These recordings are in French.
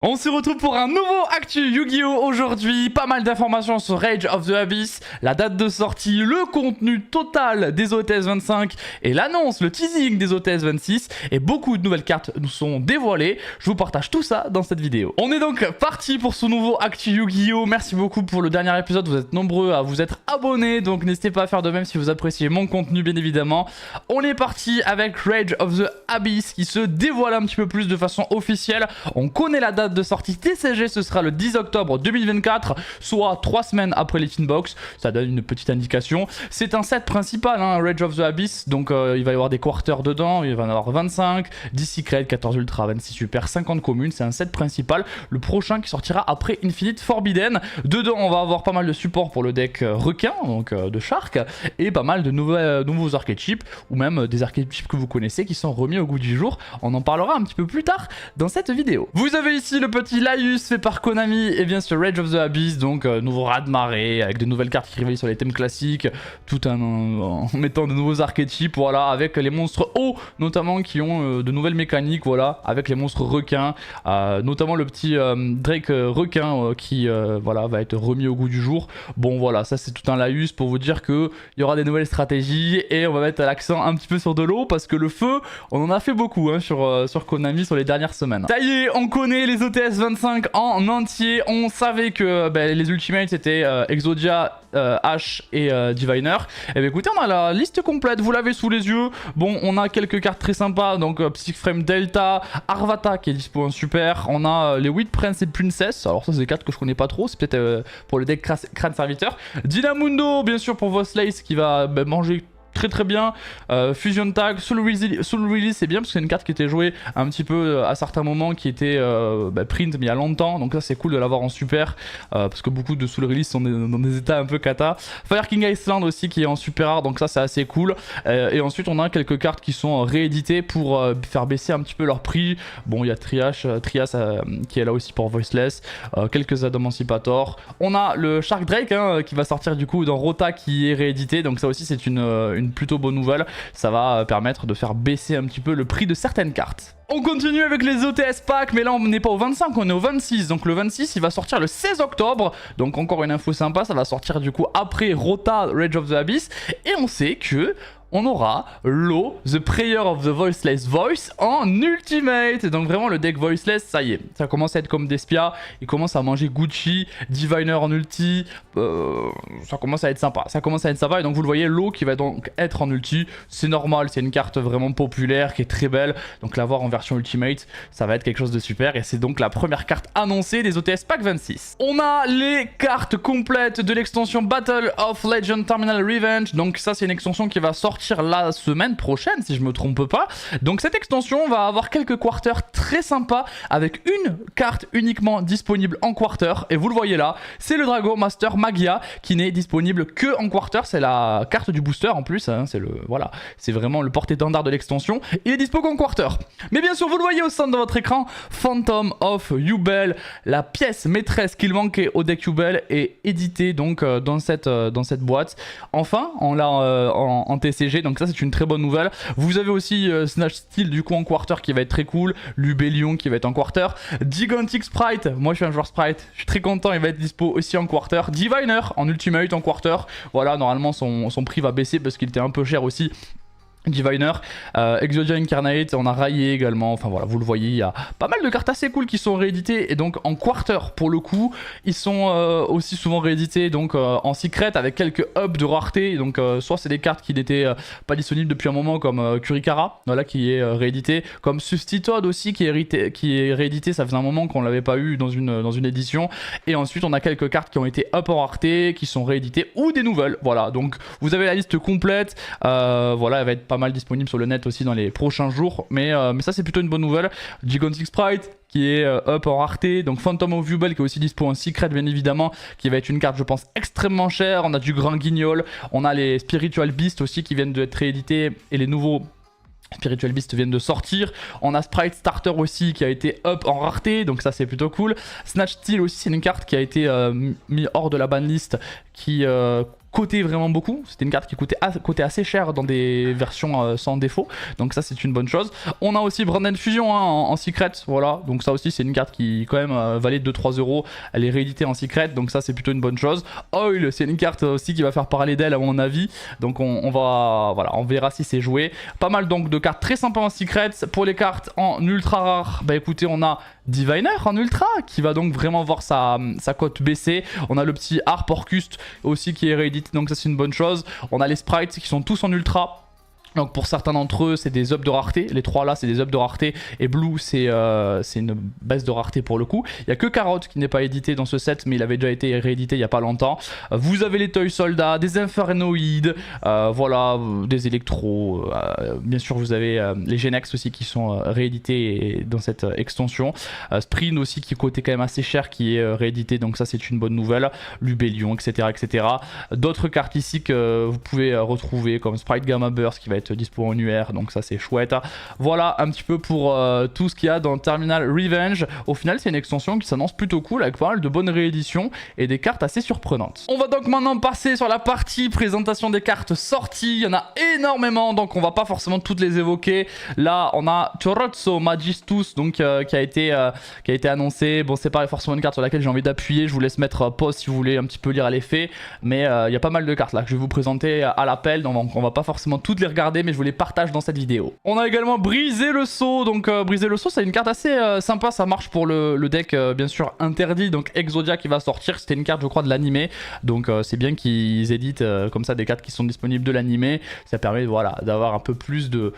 On se retrouve pour un nouveau Actu Yu-Gi-Oh! Aujourd'hui, pas mal d'informations sur Rage of the Abyss, la date de sortie, le contenu total des OTS 25 et l'annonce, le teasing des OTS 26 et beaucoup de nouvelles cartes nous sont dévoilées. Je vous partage tout ça dans cette vidéo. On est donc parti pour ce nouveau Actu Yu-Gi-Oh! Merci beaucoup pour le dernier épisode, vous êtes nombreux à vous être abonnés, donc n'hésitez pas à faire de même si vous appréciez mon contenu bien évidemment. On est parti avec Rage of the Abyss qui se dévoile un petit peu plus de façon officielle. On connaît la date de sortie TCG, ce sera le 10 octobre 2024, soit 3 semaines après les Tinbox. Ça donne une petite indication. C'est un set principal, hein, Rage of the Abyss, donc il va y avoir des quarters dedans, il va y en avoir 25, 10 secrets, 14 ultra, 26 super, 50 communes, c'est un set principal. Le prochain qui sortira après Infinite Forbidden. Dedans, on va avoir pas mal de support pour le deck requin, donc de Shark, et pas mal de nouveaux archétypes, ou même des archétypes que vous connaissez qui sont remis au goût du jour. On en parlera un petit peu plus tard dans cette vidéo. Vous avez ici le petit Laius fait par Konami et bien sûr Rage of the Abyss, donc nouveau raz-de-marée avec de nouvelles cartes qui réveillent sur les thèmes classiques, tout en mettant de nouveaux archétypes, voilà, avec les monstres hauts notamment qui ont de nouvelles mécaniques, voilà, avec les monstres requins, notamment le petit Drake requin qui voilà, va être remis au goût du jour. Bon voilà, ça c'est tout un Laius pour vous dire qu'il y aura des nouvelles stratégies et on va mettre l'accent un petit peu sur de l'eau parce que le feu, on en a fait beaucoup hein, sur Konami sur les dernières semaines. Ça y est, on connaît les OTS 25 en entier. On savait que les Ultimates c'était Exodia, H et Diviner. Et bien écoutez, on a la liste complète, vous l'avez sous les yeux. Bon, on a quelques cartes très sympas, donc Psych Frame Delta, Arvata qui est dispo en super. On a les 8 Prince et Princess. Alors ça c'est des cartes que je connais pas trop, c'est peut-être pour le deck Crâne Serviteur. Dynamundo bien sûr pour vos Slays qui va manger très bien. Fusion Tag, Soul Release c'est bien parce que c'est une carte qui était jouée un petit peu à certains moments, qui était print mais il y a longtemps, donc ça c'est cool de l'avoir en super parce que beaucoup de Soul Release sont dans des états un peu cata. Fire King Iceland aussi qui est en super rare, donc ça c'est assez cool. Et ensuite on a quelques cartes qui sont rééditées pour faire baisser un petit peu leur prix. Bon, il y a Trias qui est là aussi pour Voiceless, quelques Adamantipator. On a le Shark Drake hein, qui va sortir du coup dans Rota qui est réédité, donc ça aussi c'est une plutôt bonne nouvelle. Ça va permettre de faire baisser un petit peu le prix de certaines cartes. On continue avec les OTS Pack, mais là on n'est pas au 25, on est au 26. Donc le 26 il va sortir le 16 octobre. Donc encore une info sympa, ça va sortir du coup après Rota Rage of the Abyss. Et on sait que on aura Lo, The Prayer of the Voiceless Voice en Ultimate. Donc vraiment le deck Voiceless, ça y est, ça commence à être comme Despia. Il commence à manger Gucci, Diviner en ulti. Ça commence à être sympa. Et donc vous le voyez, Lo qui va donc être en ulti. C'est normal, c'est une carte vraiment populaire qui est très belle. Donc l'avoir en version Ultimate, ça va être quelque chose de super. Et c'est donc la première carte annoncée des OTS Pack 26. On a les cartes complètes de l'extension Battle of Legend Terminal Revenge. Donc ça c'est une extension qui va sortir la semaine prochaine si je me trompe pas. Donc cette extension va avoir quelques quarters très sympas avec une carte uniquement disponible en quarter et vous le voyez là, c'est le Dragon Master Magia qui n'est disponible que en quarter. C'est la carte du booster en plus hein, c'est le voilà, c'est vraiment le porte-étendard de l'extension. Il est dispo qu'en quarter. Mais bien sûr vous le voyez au centre de votre écran, Phantom of Yubel, la pièce maîtresse qu'il manquait au deck Yubel est éditée donc dans cette boîte. Enfin on l'a en TCG. Donc ça c'est une très bonne nouvelle. Vous avez aussi Snatch Steel du coup en quarter qui va être très cool. Lubellion qui va être en quarter. Gigantic Sprite, moi je suis un joueur Sprite, je suis très content, il va être dispo aussi en quarter. Diviner en Ultimate en quarter. Voilà, normalement son prix va baisser parce qu'il était un peu cher aussi. Diviner, Exodia Incarnate, on a Raillé également, enfin voilà, vous le voyez, il y a pas mal de cartes assez cool qui sont rééditées et donc en quarter pour le coup, ils sont aussi souvent réédités donc en secret avec quelques ups de rareté, donc soit c'est des cartes qui n'étaient pas disponibles depuis un moment comme Kurikara, voilà, qui est réédité, comme Substitute aussi qui est réédité, ça faisait un moment qu'on l'avait pas eu dans une édition, et ensuite on a quelques cartes qui ont été up en rareté, qui sont rééditées ou des nouvelles, voilà, donc vous avez la liste complète, voilà, elle va être pas mal disponible sur le net aussi dans les prochains jours, mais ça c'est plutôt une bonne nouvelle. Gigantic Sprite qui est up en rareté, donc Phantom of Yubel qui est aussi dispo en secret bien évidemment, qui va être une carte je pense extrêmement chère. On a du Grand Guignol, on a les Spiritual Beasts aussi qui viennent d'être réédités et les nouveaux Spiritual Beast viennent de sortir. On a Sprite Starter aussi qui a été up en rareté, donc ça c'est plutôt cool. Snatch Steel aussi, c'est une carte qui a été mise hors de la banlist, qui cotait vraiment beaucoup. C'était une carte qui coûtait assez cher dans des versions sans défaut. Donc ça c'est une bonne chose. On a aussi Branded Fusion hein, en secret. Voilà. Donc ça aussi c'est une carte qui quand même valait 2-3 euros. Elle est rééditée en secret. Donc ça c'est plutôt une bonne chose. Oil c'est une carte aussi qui va faire parler d'elle à mon avis. Donc on va... Voilà, on verra si c'est joué. Pas mal donc de cartes très sympas en secret. Pour les cartes en ultra rare, bah écoutez on a Diviner en ultra qui va donc vraiment voir sa cote baisser. On a le petit Harporcust aussi qui est réédité, donc ça c'est une bonne chose. On a les sprites qui sont tous en ultra. Donc pour certains d'entre eux c'est des ups de rareté, les trois là c'est des ups de rareté et Blue c'est une baisse de rareté pour le coup. Il n'y a que Carotte qui n'est pas édité dans ce set mais il avait déjà été réédité il n'y a pas longtemps. Vous avez les Toy Soldats, des Infernoïdes, voilà, des électros, bien sûr vous avez les Genex aussi qui sont réédités dans cette extension. Sprint aussi qui coûtait quand même assez cher qui est réédité donc ça c'est une bonne nouvelle. Lubellion etc etc. D'autres cartes ici que vous pouvez retrouver comme Sprite Gamma Burst qui va être dispo en UR donc ça c'est chouette. Voilà un petit peu pour tout ce qu'il y a dans Terminal Revenge. Au final c'est une extension qui s'annonce plutôt cool avec pas mal de bonnes rééditions et des cartes assez surprenantes. On va donc maintenant passer sur la partie présentation des cartes sorties. Il y en a énormément donc on va pas forcément toutes les évoquer. Là on a Chorotso Magistus donc qui a été annoncé. Bon c'est pas forcément une carte sur laquelle j'ai envie d'appuyer. Je vous laisse mettre pause si vous voulez un petit peu lire l'effet. Mais il y a pas mal de cartes là que je vais vous présenter à l'appel. Donc on va pas forcément toutes les regarder mais je vous les partage dans cette vidéo. On a également Briser le Sceau. Donc Briser le Sceau c'est une carte assez sympa. Ça marche pour le deck bien sûr interdit. Donc Exodia qui va sortir. C'était une carte je crois de l'animé. Donc c'est bien qu'ils éditent comme ça des cartes qui sont disponibles de l'animé. Ça permet voilà, d'avoir un peu plus de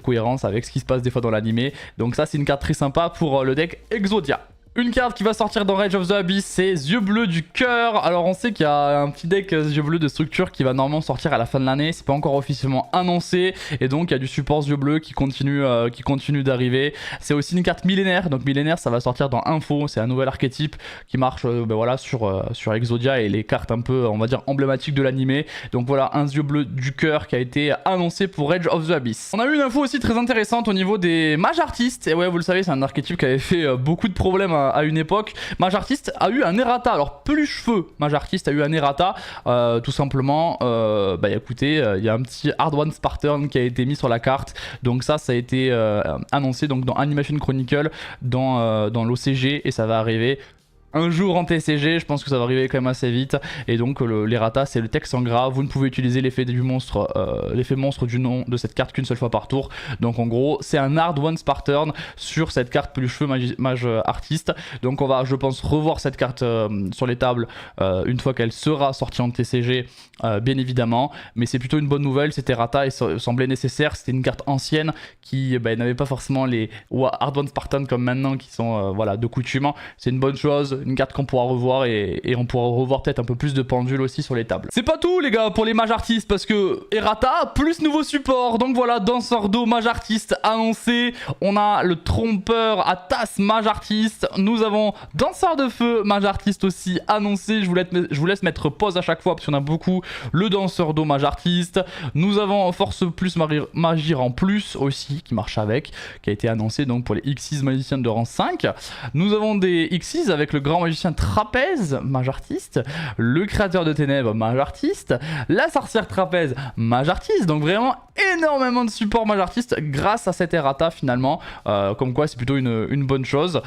cohérence avec ce qui se passe des fois dans l'animé. Donc ça c'est une carte très sympa pour le deck Exodia. Une carte qui va sortir dans Rage of the Abyss, c'est Yeux Bleus du Cœur. Alors on sait qu'il y a un petit deck Yeux Bleus de structure qui va normalement sortir à la fin de l'année. C'est pas encore officiellement annoncé. Et donc il y a du support Yeux Bleus qui continue d'arriver. C'est aussi une carte millénaire. Donc millénaire ça va sortir dans Info. C'est un nouvel archétype qui marche voilà, sur Exodia et les cartes un peu on va dire emblématiques de l'animé. Donc voilà un Yeux Bleus du Cœur qui a été annoncé pour Rage of the Abyss. On a eu une info aussi très intéressante au niveau des mages artistes. Et ouais vous le savez c'est un archétype qui avait fait beaucoup de problèmes à une époque. Mage Artiste a eu un errata. Alors Peluche-Feu, Mage Artiste a eu un errata. Tout simplement, bah écoutez, il y a un petit Hard One Spartan qui a été mis sur la carte. Donc ça a été annoncé donc, dans Animation Chronicle, dans l'OCG et ça va arriver un jour en TCG, je pense que ça va arriver quand même assez vite. Et donc l'errata c'est le texte en gras. Vous ne pouvez utiliser l'effet du monstre, l'effet monstre du nom de cette carte qu'une seule fois par tour. Donc en gros c'est un hard one Spartan sur cette carte Peluche-Feu Mage Artiste. Donc on va je pense revoir cette carte sur les tables une fois qu'elle sera sortie en TCG bien évidemment. Mais c'est plutôt une bonne nouvelle, cette errata semblait nécessaire. C'était une carte ancienne qui n'avait pas forcément les hard one Spartan comme maintenant qui sont voilà, de coutume. C'est une bonne chose. Une carte qu'on pourra revoir et on pourra revoir peut-être un peu plus de pendule aussi sur les tables. C'est pas tout les gars pour les mages artistes parce que errata plus nouveau support. Donc voilà Danseur d'eau mage artiste annoncé. On a le trompeur à tasse mage artiste. Nous avons Danseur de feu mage artiste aussi annoncé. Je vous laisse mettre pause à chaque fois parce qu'il y en a beaucoup. Le danseur d'eau mage artiste. Nous avons force plus magie en plus aussi qui marche avec. Qui a été annoncé donc pour les X6 magiciens de rang 5. Nous avons des X6 avec le grand magicien trapèze, mage artiste, le créateur de ténèbres, mage artiste, la sorcière trapèze, mage artiste, donc vraiment énormément de support mage artiste grâce à cette errata finalement, comme quoi c'est plutôt une bonne chose.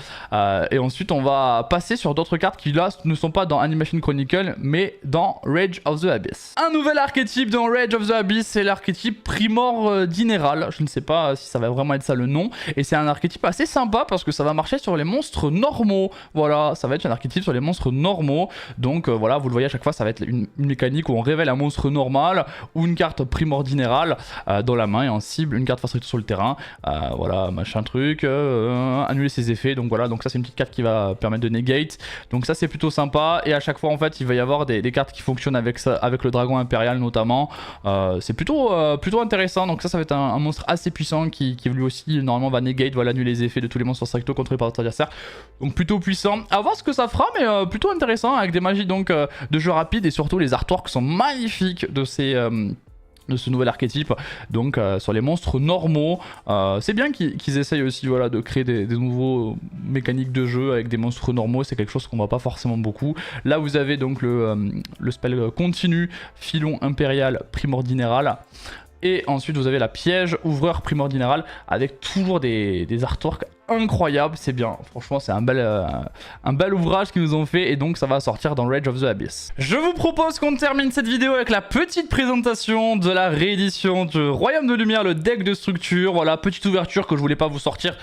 Et ensuite on va passer sur d'autres cartes qui là ne sont pas dans Animation Chronicle mais dans Rage of the Abyss. Un nouvel archétype dans Rage of the Abyss, c'est l'archétype Primordinéral. Je ne sais pas si ça va vraiment être ça le nom, et c'est un archétype assez sympa parce que ça va marcher sur les monstres normaux. Voilà, ça va être un archétype sur les monstres normaux. Donc voilà, vous le voyez à chaque fois, ça va être une mécanique où on révèle un monstre normal ou une carte primordinérale dans la main et en cible une carte face retour sur le terrain. Voilà, machin truc, annuler ses effets. Donc voilà, donc ça c'est une petite carte qui va permettre de negate. Donc ça c'est plutôt sympa. Et à chaque fois en fait, il va y avoir des cartes qui fonctionnent avec ça, avec le dragon impérial notamment. C'est plutôt intéressant. Donc ça va être un monstre assez puissant qui lui aussi normalement va negate, voilà, annuler les effets de tous les monstres stricto contrôlés par votre adversaire. Donc plutôt puissant. À voir ce que ça fera, mais plutôt intéressant avec des magies donc de jeu rapide et surtout les artworks sont magnifiques de de ce nouvel archétype, donc sur les monstres normaux. C'est bien qu'ils essayent aussi voilà, de créer des nouveaux mécaniques de jeu avec des monstres normaux, c'est quelque chose qu'on voit pas forcément beaucoup. Là vous avez donc le spell continu, filon impérial primordinéral. Et ensuite vous avez la piège ouvreur primordinéral avec toujours des artworks incroyables, c'est bien, franchement c'est un bel ouvrage qu'ils nous ont fait et donc ça va sortir dans Rage of the Abyss. Je vous propose qu'on termine cette vidéo avec la petite présentation de la réédition du Royaume de Lumière, le deck de structure. Voilà, petite ouverture que je voulais pas vous sortir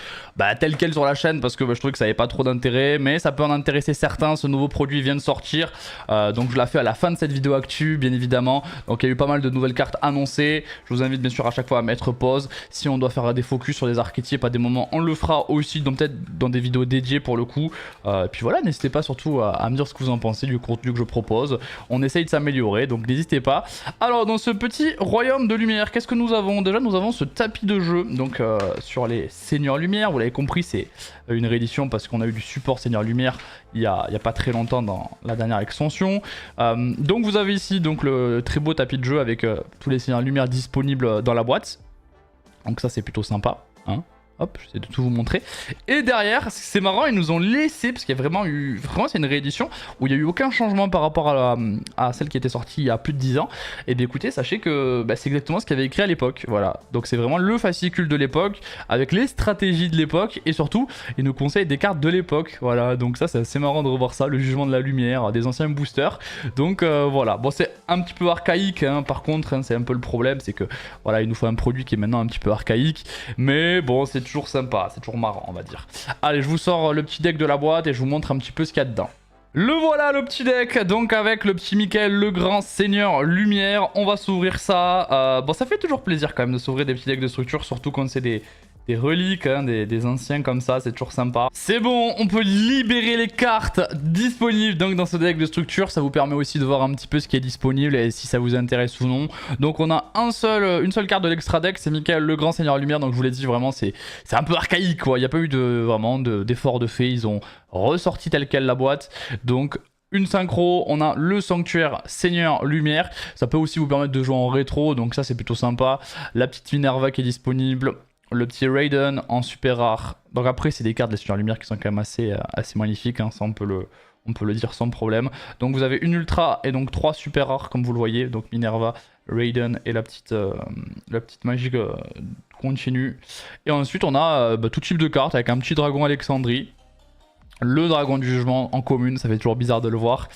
telle quelle sur la chaîne parce que je trouvais que ça avait pas trop d'intérêt, mais ça peut en intéresser certains, ce nouveau produit vient de sortir, donc je la fais à la fin de cette vidéo actu bien évidemment. Donc il y a eu pas mal de nouvelles cartes annoncées, je vous invite bien sûr à chaque fois à mettre pause, si on doit faire des focus sur des archétypes à des moments on le fera aussi, peut-être dans des vidéos dédiées pour le coup. Et puis voilà, n'hésitez pas surtout à me dire ce que vous en pensez du contenu que je propose. On essaye de s'améliorer, donc n'hésitez pas. Alors dans ce petit royaume de lumière, qu'est-ce que nous avons? Déjà nous avons ce tapis de jeu, donc sur les Seigneurs Lumière, vous l'avez compris c'est une réédition parce qu'on a eu du support Seigneur Lumière il y a pas très longtemps dans la dernière extension. Donc vous avez ici donc le très beau tapis de jeu avec tous les Seigneurs Lumière disponibles dans la boîte. Donc ça c'est plutôt sympa, hein. Hop, j'essaie de tout vous montrer. Et derrière, c'est marrant, ils nous ont laissé, parce qu'il y a vraiment eu... Vraiment, c'est une réédition où il n'y a eu aucun changement par rapport à celle qui était sortie il y a plus de 10 ans. Et bien écoutez, sachez que c'est exactement ce qu'il y avait écrit à l'époque. Voilà, donc c'est vraiment le fascicule de l'époque, avec les stratégies de l'époque, et surtout, ils nous conseillent des cartes de l'époque. Voilà, donc ça, c'est assez marrant de revoir ça, le jugement de la lumière, des anciens boosters. Donc voilà, bon, c'est un petit peu archaïque, hein, par contre, hein, c'est un peu le problème, c'est que voilà, il nous faut un produit qui est maintenant un petit peu archaïque. Mais bon, c'est toujours sympa, c'est toujours marrant on va dire. Allez, je vous sors le petit deck de la boîte et je vous montre un petit peu ce qu'il y a dedans. Le voilà le petit deck, donc avec le petit Michael, le grand seigneur lumière, on va s'ouvrir ça. Bon, ça fait toujours plaisir quand même de s'ouvrir des petits decks de structure, surtout quand c'est des reliques, hein, des anciens comme ça, c'est toujours sympa. C'est bon, on peut libérer les cartes disponibles donc dans ce deck de structure. Ça vous permet aussi de voir un petit peu ce qui est disponible et si ça vous intéresse ou non. Donc on a une seule carte de l'extra deck, c'est Michael le grand seigneur lumière. Donc je vous l'ai dit, vraiment c'est un peu archaïque quoi. Il n'y a pas eu vraiment d'effort de fait. Ils ont ressorti tel quel la boîte. Donc une synchro, on a le sanctuaire Seigneur Lumière. Ça peut aussi vous permettre de jouer en rétro, donc ça c'est plutôt sympa. La petite Minerva qui est disponible. Le petit Raiden en super rare. Donc après c'est des cartes des Seigneurs Lumière qui sont quand même assez magnifiques, hein. Ça on peut le dire sans problème. Donc vous avez une ultra et donc 3 super rares comme vous le voyez. Donc Minerva, Raiden et la petite magie continue. Et ensuite on a tout type de cartes avec un petit dragon Alexandrie. Le dragon du jugement en commune, ça fait toujours bizarre de le voir.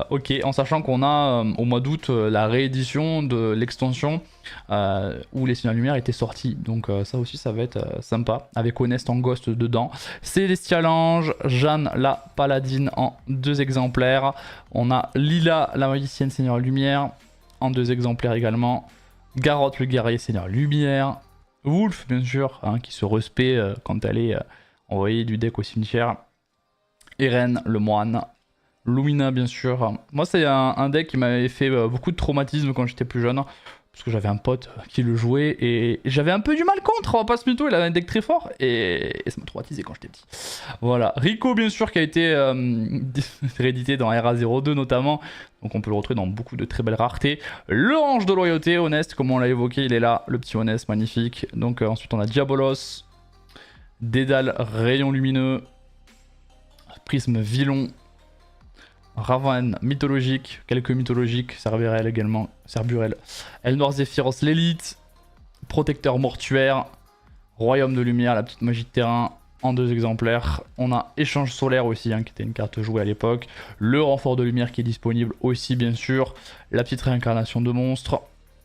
Ok, en sachant qu'on a au mois d'août la réédition de l'extension où les Seigneurs Lumière étaient sortis. Donc ça aussi ça va être sympa, avec Honest en Ghost dedans. Célestial Ange, Jeanne la Paladine en 2 exemplaires. On a Lila la Magicienne Seigneur Lumière en 2 exemplaires également. Garotte le Guerrier Seigneur Lumière. Wolf bien sûr, hein, qui se respect quand elle est envoyée du deck au cimetière. Eren, le moine, Lumina bien sûr. Moi c'est un deck qui m'avait fait beaucoup de traumatisme quand j'étais plus jeune. Parce que j'avais un pote qui le jouait et j'avais un peu du mal contre, on va pas se mytho, il avait un deck très fort et ça m'a traumatisé quand j'étais petit. Voilà, Rico bien sûr qui a été réédité dans RA02 notamment. Donc on peut le retrouver dans beaucoup de très belles raretés. Le Ange de Loyauté, Honest, comme on l'a évoqué, il est là, le petit Honest, magnifique. Donc ensuite on a Diabolos, Dédale, Rayon Lumineux, Prisme Vylon, Ravan mythologique, quelques mythologiques, Cerberel également, Cerburel, Elnor Zephyros l'élite, Protecteur mortuaire, Royaume de lumière, la petite magie de terrain en 2 exemplaires. On a Échange solaire aussi, hein, qui était une carte jouée à l'époque. Le renfort de lumière qui est disponible aussi bien sûr. La petite réincarnation de monstre.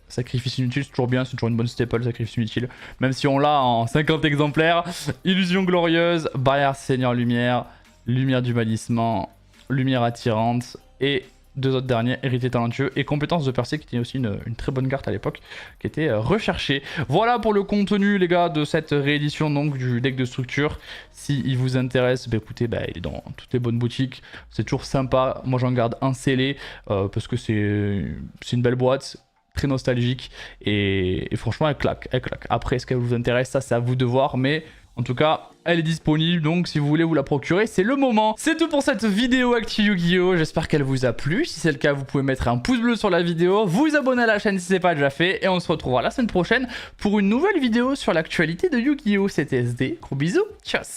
Sacrifice inutile, c'est toujours bien, c'est toujours une bonne staple, sacrifice inutile. Même si on l'a en 50 exemplaires. Illusion glorieuse, barrière Seigneur Lumière, Lumière du bannissement, Lumière attirante et 2 autres derniers, Héritier talentueux et Compétence de percée qui était aussi une très bonne carte à l'époque qui était recherchée. Voilà pour le contenu les gars de cette réédition donc du deck de structure. Si il vous intéresse, écoutez, il est dans toutes les bonnes boutiques, c'est toujours sympa. Moi j'en garde un scellé parce que c'est une belle boîte, très nostalgique et franchement elle claque. Après est-ce qu'elle vous intéresse, ça c'est à vous de voir, mais En tout cas, elle est disponible, donc si vous voulez vous la procurer, c'est le moment. C'est tout pour cette vidéo Actu Yu-Gi-Oh! J'espère qu'elle vous a plu. Si c'est le cas, vous pouvez mettre un pouce bleu sur la vidéo, vous abonner à la chaîne si ce n'est pas déjà fait, et on se retrouvera la semaine prochaine pour une nouvelle vidéo sur l'actualité de Yu-Gi-Oh! C'était SD, gros bisous, tchuss.